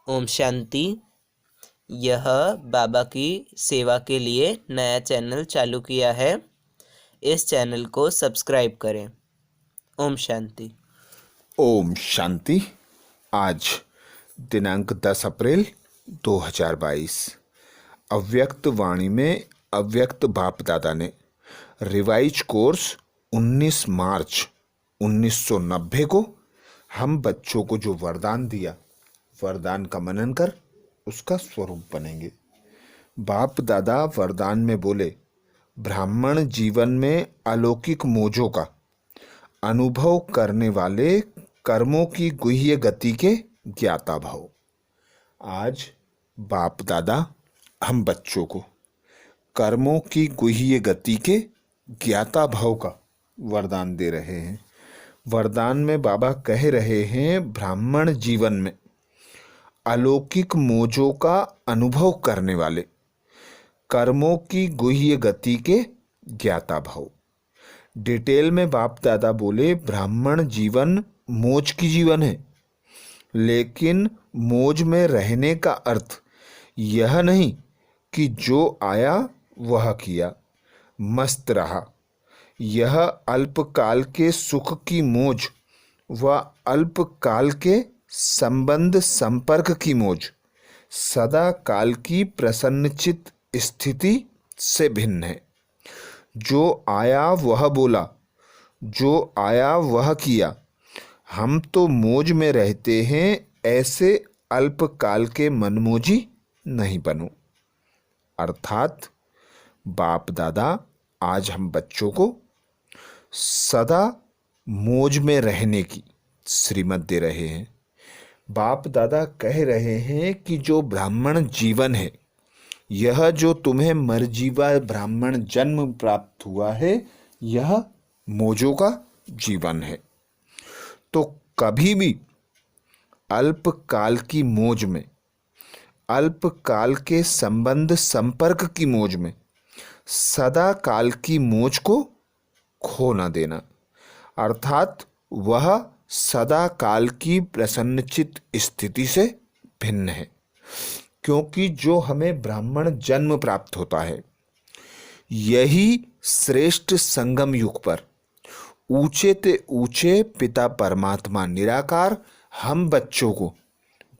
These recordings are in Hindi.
ओम शांति। यह बाबा की सेवा के लिए नया चैनल चालू किया है। इस चैनल को सब्सक्राइब करें। ओम शांति। ओम शांति। आज दिनांक 10 अप्रैल 2022 अव्यक्त वाणी में अव्यक्त बाप दादा ने रिवाइज कोर्स 19 मार्च 1990 को हम बच्चों को जो वरदान दिया, वरदान का मनन कर उसका स्वरूप बनेंगे। बाप दादा वरदान में बोले, ब्राह्मण जीवन में अलौकिक मोजों का अनुभव करने वाले कर्मों की गुह्य गति के ज्ञाता भाव। आज बाप दादा हम बच्चों को कर्मों की गुह्य गति के ज्ञाता भाव का वरदान दे रहे हैं। वरदान में बाबा कह रहे हैं, ब्राह्मण जीवन में अलौकिक मोजों का अनुभव करने वाले कर्मों की गुह्य गति के ज्ञाता भाव। डिटेल में बाप दादा बोले, ब्राह्मण जीवन मौज की जीवन है, लेकिन मौज में रहने का अर्थ यह नहीं कि जो आया वह किया, मस्त रहा। यह अल्पकाल के सुख की मौज व अल्पकाल के संबंध संपर्क की मौज सदा काल की प्रसन्नचित स्थिति से भिन्न है। जो आया वह बोला, जो आया वह किया। हम तो मौज में रहते हैं, ऐसे अल्पकाल के मनमोजी नहीं बनो। अर्थात बाप दादा आज हम बच्चों को सदा मौज में रहने की श्रीमत दे रहे हैं। बाप दादा कह रहे हैं कि जो ब्राह्मण जीवन है, यह जो तुम्हें मरजीवा ब्राह्मण जन्म प्राप्त हुआ है, यह मौजों का जीवन है। तो कभी भी अल्पकाल की मौज में, अल्पकाल के संबंध संपर्क की मौज में सदा काल की मौज को खो न देना। अर्थात वह सदा काल की प्रसन्नचित स्थिति से भिन्न है। क्योंकि जो हमें ब्राह्मण जन्म प्राप्त होता है, यही श्रेष्ठ संगम युग पर ऊंचे ते ऊंचे पिता परमात्मा निराकार हम बच्चों को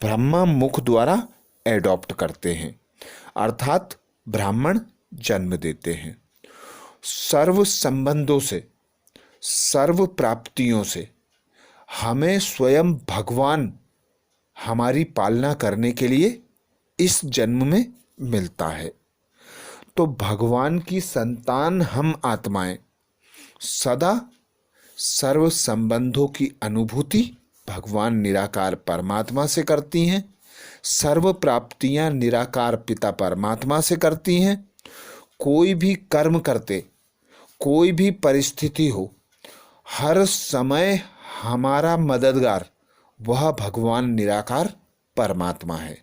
ब्रह्मा मुख द्वारा एडॉप्ट करते हैं, अर्थात ब्राह्मण जन्म देते हैं। सर्व संबंधों से, सर्व प्राप्तियों से हमें स्वयं भगवान हमारी पालना करने के लिए इस जन्म में मिलता है। तो भगवान की संतान हम आत्माएं सदा सर्व संबंधों की अनुभूति भगवान निराकार परमात्मा से करती हैं। सर्व प्राप्तियां निराकार पिता परमात्मा से करती हैं। कोई भी कर्म करते, कोई भी परिस्थिति हो, हर समय हमारा मददगार वह भगवान निराकार परमात्मा है।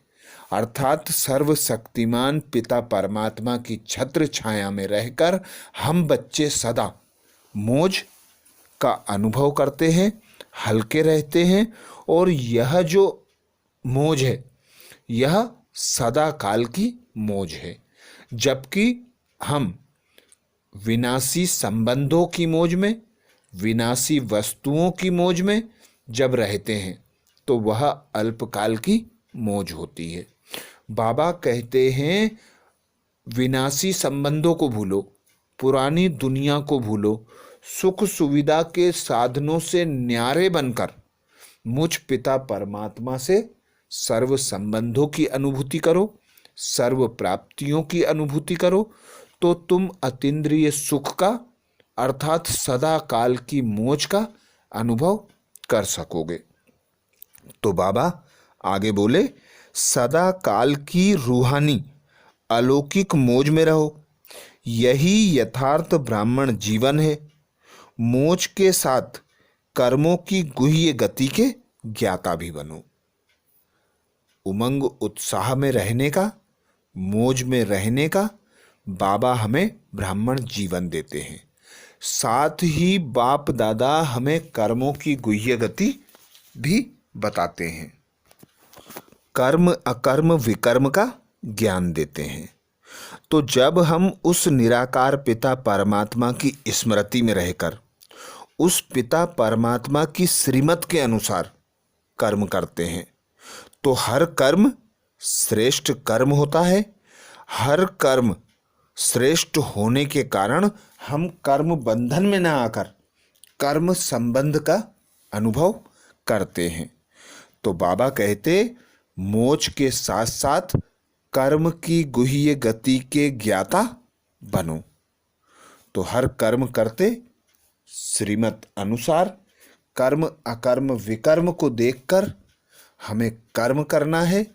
अर्थात सर्वशक्तिमान पिता परमात्मा की छत्र छाया में रहकर हम बच्चे सदा मौज का अनुभव करते हैं, हल्के रहते हैं। और यह जो मौज है, यह सदा काल की मौज है। जबकि हम विनाशी संबंधों की मौज में, विनाशी वस्तुओं की मौज में जब रहते हैं, तो वह अल्पकाल की मौज होती है। बाबा कहते हैं, विनाशी संबंधों को भूलो, पुरानी दुनिया को भूलो, सुख सुविधा के साधनों से न्यारे बनकर मुझ पिता परमात्मा से सर्व संबंधों की अनुभूति करो, सर्व प्राप्तियों की अनुभूति करो, तो तुम अतीन्द्रिय सुख का अर्थात सदा काल की मौज का अनुभव कर सकोगे। तो बाबा आगे बोले, सदा काल की रूहानी अलौकिक मौज में रहो, यही यथार्थ ब्राह्मण जीवन है। मौज के साथ कर्मों की गुह्य गति के ज्ञाता भी बनो। उमंग उत्साह में रहने का, मौज में रहने का बाबा हमें ब्राह्मण जीवन देते हैं। साथ ही बाप दादा हमें कर्मों की गुह्य गति भी बताते हैं। कर्म अकर्म विकर्म का ज्ञान देते हैं। तो जब हम उस निराकार पिता परमात्मा की स्मृति में रहकर उस पिता परमात्मा की श्रीमत के अनुसार कर्म करते हैं तो हर कर्म श्रेष्ठ कर्म होता है। हर कर्म श्रेष्ठ होने के कारण हम कर्म बंधन में ना आकर कर्म संबंध का अनुभव करते हैं। तो बाबा कहते मोक्ष के साथ साथ कर्म की गुह्य गति के ज्ञाता बनो। तो हर कर्म करते श्रीमत अनुसार कर्म अकर्म विकर्म को देखकर हमें कर्म करना है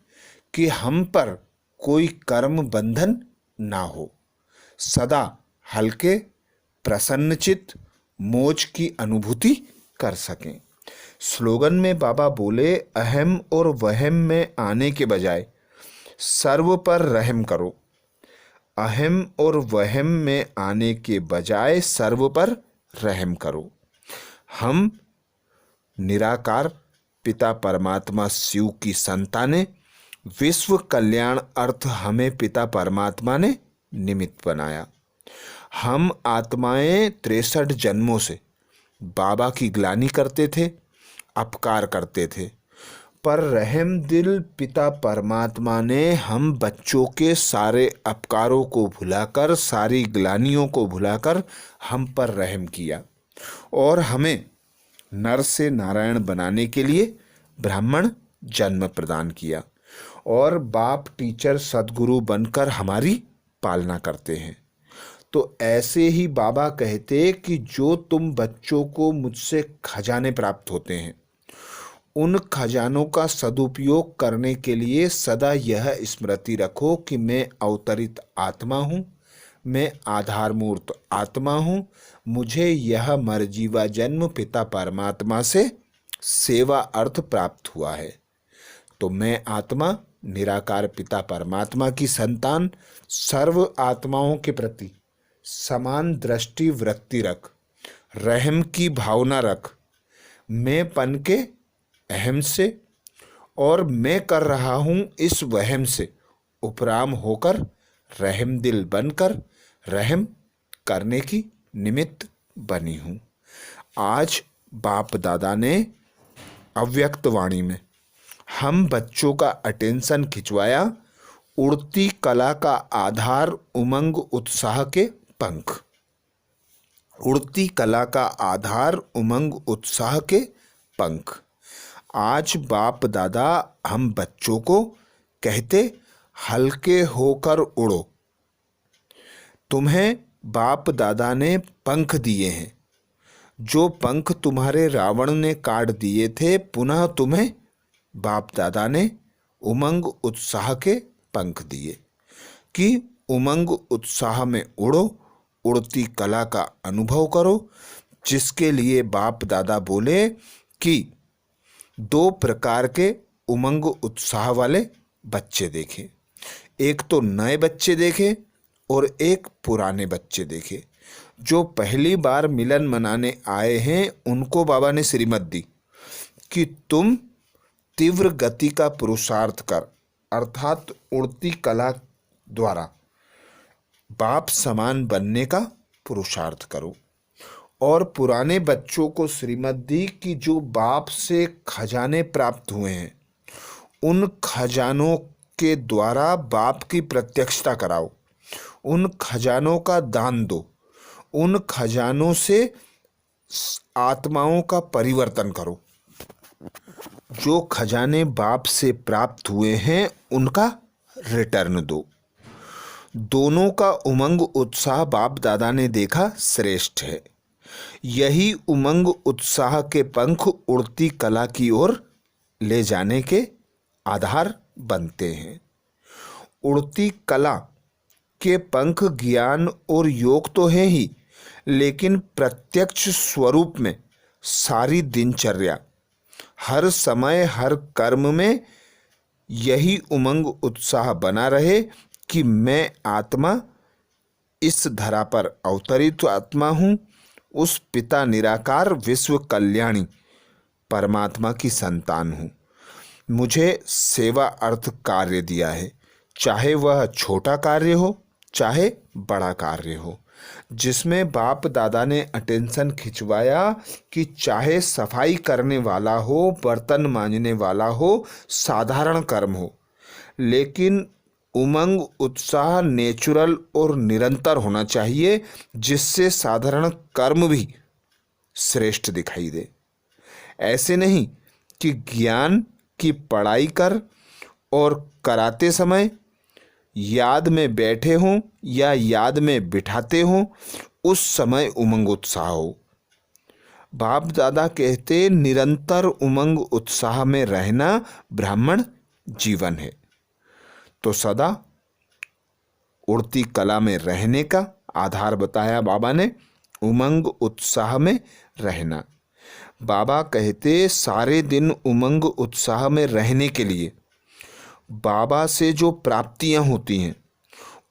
कि हम पर कोई कर्म बंधन ना हो, सदा हल्के प्रसन्नचित्त मोक्ष की अनुभूति कर सकें। स्लोगन में बाबा बोले अहम और वहम में आने के बजाय सर्व पर रहम करो। अहम और वहम में आने के बजाय सर्व पर रहम करो। हम निराकार पिता परमात्मा शिव की संतानें, विश्व कल्याण अर्थ हमें पिता परमात्मा ने निमित्त बनाया। हम आत्माएं 63 जन्मों से बाबा की ग्लानि करते थे, अपकार करते थे, पर रहम दिल पिता परमात्मा ने हम बच्चों के सारे अपकारों को भुलाकर, सारी ग्लानियों को भुलाकर हम पर रहम किया और हमें नर से नारायण बनाने के लिए ब्राह्मण जन्म प्रदान किया और बाप टीचर सद्गुरु बनकर हमारी पालना करते हैं। तो ऐसे ही बाबा कहते कि जो तुम बच्चों को मुझसे खजाने प्राप्त होते हैं, उन खजानों का सदुपयोग करने के लिए सदा यह स्मृति रखो कि मैं अवतरित आत्मा हूँ, मैं आधारमूर्त आत्मा हूँ, मुझे यह मरजीवा जन्म पिता परमात्मा से सेवा अर्थ प्राप्त हुआ है। तो मैं आत्मा निराकार पिता परमात्मा की संतान सर्व आत्माओं के प्रति समान दृष्टि वृत्ति रख, रहम की भावना रख, मैं पन के अहम से और मैं कर रहा हूँ इस वहम से उपराम होकर रहम दिल बनकर रहम करने की निमित्त बनी हूँ। आज बाप दादा ने अव्यक्त वाणी में हम बच्चों का अटेंशन खिंचवाया। उड़ती कला का आधार उमंग उत्साह के पंख। उड़ती कला का आधार उमंग उत्साह के पंख। आज बाप दादा हम बच्चों को कहते हल्के होकर उड़ो। तुम्हें बाप दादा ने पंख दिए हैं। जो पंख तुम्हारे रावण ने काट दिए थे, पुनः तुम्हें बाप दादा ने उमंग उत्साह के पंख दिए कि उमंग उत्साह में उड़ो, उड़ती कला का अनुभव करो। जिसके लिए बाप दादा बोले कि 2 प्रकार के उमंग उत्साह वाले बच्चे देखे। एक तो नए बच्चे देखे और एक पुराने बच्चे देखे। जो पहली बार मिलन मनाने आए हैं उनको बाबा ने श्रीमत दी कि तुम तीव्र गति का पुरुषार्थ कर, अर्थात उड़ती कला द्वारा बाप समान बनने का पुरुषार्थ करो। और पुराने बच्चों को श्रीमत दी कि जो बाप से खजाने प्राप्त हुए हैं उन खजानों के द्वारा बाप की प्रत्यक्षता कराओ, उन खजानों का दान दो, उन खजानों से आत्माओं का परिवर्तन करो। जो खजाने बाप से प्राप्त हुए हैं उनका रिटर्न दो। दोनों का उमंग उत्साह बाप दादा ने देखा श्रेष्ठ है। यही उमंग उत्साह के पंख उड़ती कला की ओर ले जाने के आधार बनते हैं। उड़ती कला के पंख ज्ञान और योग तो है ही, लेकिन प्रत्यक्ष स्वरूप में सारी दिनचर्या, हर समय, हर कर्म में यही उमंग उत्साह बना रहे कि मैं आत्मा इस धरा पर अवतरित आत्मा हूँ, उस पिता निराकार विश्व कल्याणी परमात्मा की संतान हूँ। मुझे सेवा अर्थ कार्य दिया है, चाहे वह छोटा कार्य हो चाहे बड़ा कार्य हो, जिसमें बाप दादा ने अटेंशन खिंचवाया कि चाहे सफाई करने वाला हो, बर्तन मांजने वाला हो, साधारण कर्म हो, लेकिन उमंग उत्साह नेचुरल और निरंतर होना चाहिए, जिससे साधारण कर्म भी श्रेष्ठ दिखाई दे। ऐसे नहीं कि ज्ञान की पढ़ाई कर और कराते समय याद में बैठे हों या याद में बिठाते हों, उस समय उमंग उत्साह हो। बाप दादा कहते निरंतर उमंग उत्साह में रहना ब्राह्मण जीवन है। तो सदा उड़ती कला में रहने का आधार बताया बाबा ने, उमंग उत्साह में रहना। बाबा कहते सारे दिन उमंग उत्साह में रहने के लिए बाबा से जो प्राप्तियां होती हैं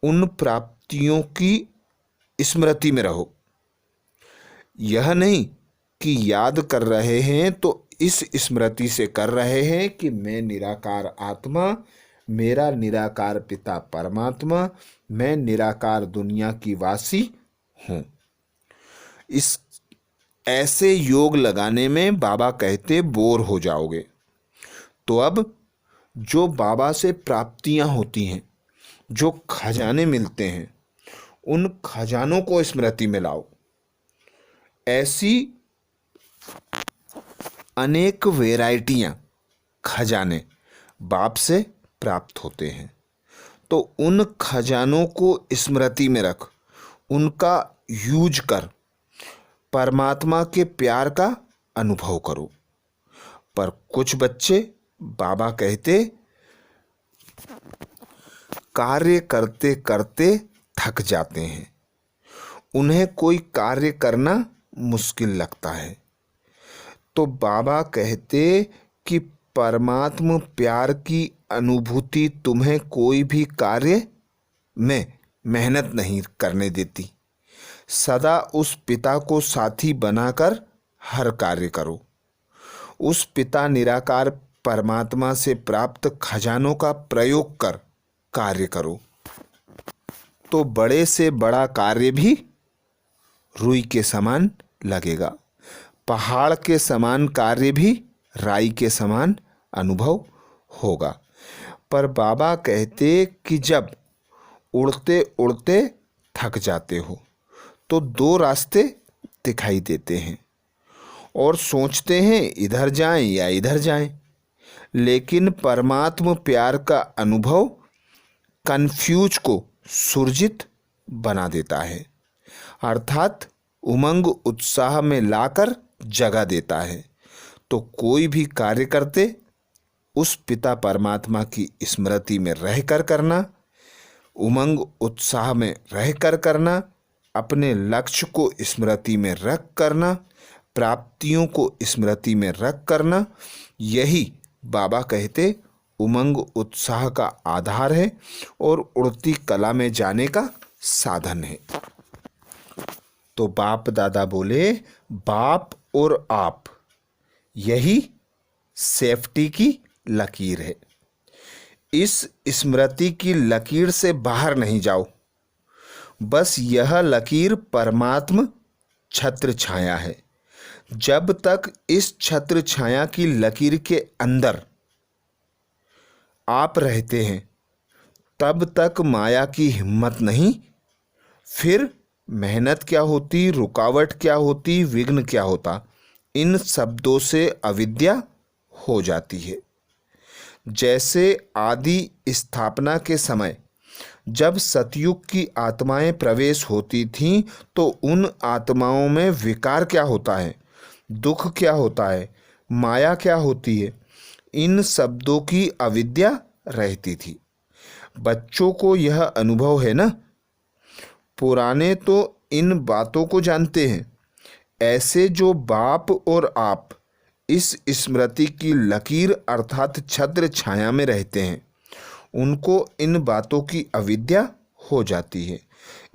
उन प्राप्तियों की स्मृति में रहो। यह नहीं कि याद कर रहे हैं तो इस स्मृति से कर रहे हैं कि मैं निराकार आत्मा, मेरा निराकार पिता परमात्मा, मैं निराकार दुनिया की वासी हूँ। इस ऐसे योग लगाने में बाबा कहते बोर हो जाओगे। तो अब जो बाबा से प्राप्तियां होती हैं, जो खजाने मिलते हैं, उन खजानों को स्मृति में लाओ। ऐसी अनेक वैरायटियां खजाने बाप से प्राप्त होते हैं, तो उन खजानों को स्मृति में रख, उनका यूज कर, परमात्मा के प्यार का अनुभव करो। पर कुछ बच्चे बाबा कहते कार्य करते करते थक जाते हैं, उन्हें कोई कार्य करना मुश्किल लगता है। तो बाबा कहते कि परमात्मा प्यार की अनुभूति तुम्हें कोई भी कार्य में मेहनत नहीं करने देती। सदा उस पिता को साथी बनाकर हर कार्य करो। उस पिता निराकार परमात्मा से प्राप्त खजानों का प्रयोग कर कार्य करो, तो बड़े से बड़ा कार्य भी रुई के समान लगेगा, पहाड़ के समान कार्य भी राई के समान अनुभव होगा। पर बाबा कहते कि जब उड़ते उड़ते थक जाते हो तो दो रास्ते दिखाई देते हैं और सोचते हैं इधर जाएं या इधर जाएं, लेकिन परमात्मा प्यार का अनुभव कन्फ्यूज को सुरजित बना देता है, अर्थात उमंग उत्साह में लाकर जगा देता है। तो कोई भी कार्य करते उस पिता परमात्मा की स्मृति में रहकर करना, उमंग उत्साह में रहकर करना, अपने लक्ष्य को स्मृति में रख करना, प्राप्तियों को स्मृति में रख करना, यही बाबा कहते उमंग उत्साह का आधार है और उड़ती कला में जाने का साधन है। तो बाप दादा बोले बाप और आप, यही सेफ्टी की लकीर है। इस स्मृति की लकीर से बाहर नहीं जाओ, बस यह लकीर परमात्म छत्र छाया है। जब तक इस छत्र छाया की लकीर के अंदर आप रहते हैं तब तक माया की हिम्मत नहीं। फिर मेहनत क्या होती, रुकावट क्या होती, विघ्न क्या होता, इन शब्दों से अविद्या हो जाती है। जैसे आदि स्थापना के समय जब सतयुग की आत्माएं प्रवेश होती थीं तो उन आत्माओं में विकार क्या होता है, दुख क्या होता है, माया क्या होती है, इन शब्दों की अविद्या रहती थी। बच्चों को यह अनुभव है ना, पुराने तो इन बातों को जानते हैं। ऐसे जो बाप और आप इस स्मृति की लकीर अर्थात छत्र छाया में रहते हैं, उनको इन बातों की अविद्या हो जाती है,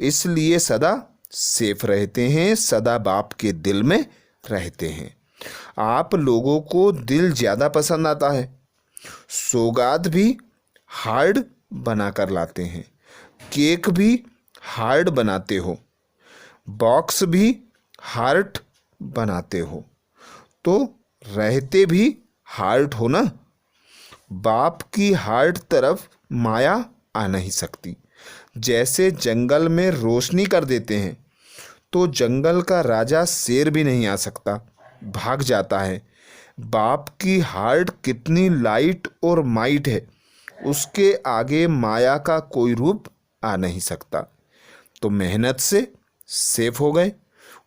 इसलिए सदा सेफ रहते हैं, सदा बाप के दिल में रहते हैं। आप लोगों को दिल ज़्यादा पसंद आता है, सौगात भी हार्ड बना कर लाते हैं, केक भी हार्ड बनाते हो, बॉक्स भी हार्ट बनाते हो, तो रहते भी हार्ट हो ना। बाप की हार्ट तरफ माया आ नहीं सकती। जैसे जंगल में रोशनी कर देते हैं तो जंगल का राजा शेर भी नहीं आ सकता, भाग जाता है। बाप की हार्ट कितनी लाइट और माइट है, उसके आगे माया का कोई रूप आ नहीं सकता। तो मेहनत से सेफ हो गए।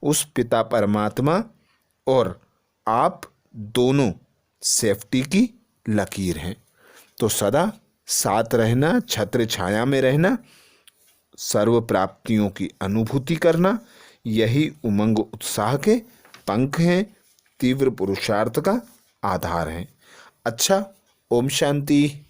उस पिता परमात्मा और आप दोनों सेफ्टी की लकीर हैं। तो सदा साथ रहना, छत्र छाया में रहना, सर्व प्राप्तियों की अनुभूति करना, यही उमंग उत्साह के पंख हैं, तीव्र पुरुषार्थ का आधार हैं। अच्छा, ओम शांति।